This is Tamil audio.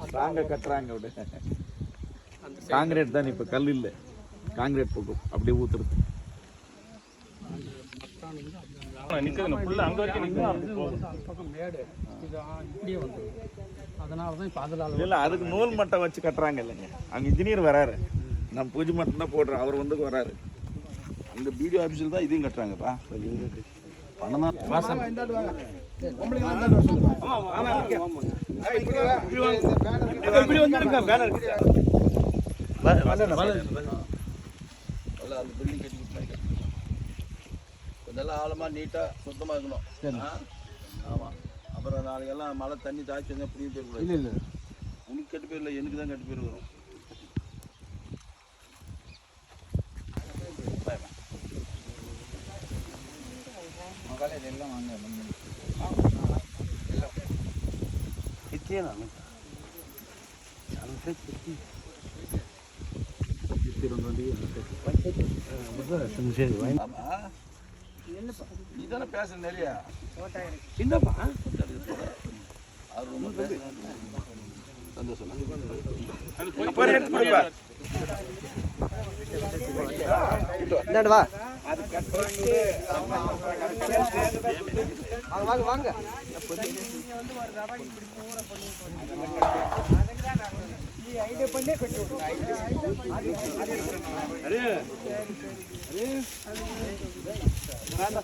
ஸ்ட்ராங்கா கட்டுறாங்க. காங்கிரீட் தான் இப்ப கல் இல்லை, காங்கிரீட் போட்டும் அப்படியே ஊத்துறது. அதுக்கு நூல் மட்டம் வச்சு கட்டுறாங்க இல்லைங்க. அங்க இன்ஜினியர் வராரு, நம்ம பூஜை மட்டும் தான் போடுறோம், அவர் வந்து வராரு. அங்க பிடிஓ ஆபீஸ்ல தான் இதையும் கட்டுறாங்கப்பா. பணம் தான் அந்த பில்டிங் கட்டி கொடுத்தாங்க. இதெல்லாம் ஆழமா நீட்டா சுத்தமா இருக்கணும். ஆமா, அப்புறம் நாளைக்கெல்லாம் மழை தண்ணி தாய்ச்சி வந்தா புரிய போயிடக்கூடாது. இல்லை இல்லை, உனக்கு கட்டு போயிடல, எனக்கு தான் கட்டு போயிரு வரும். எல்லாம் வாங்க நீதானே பேச நிறைய சின்னப்பா சந்தோஷம். வாங்க வாங்க பண்ணே நல்ல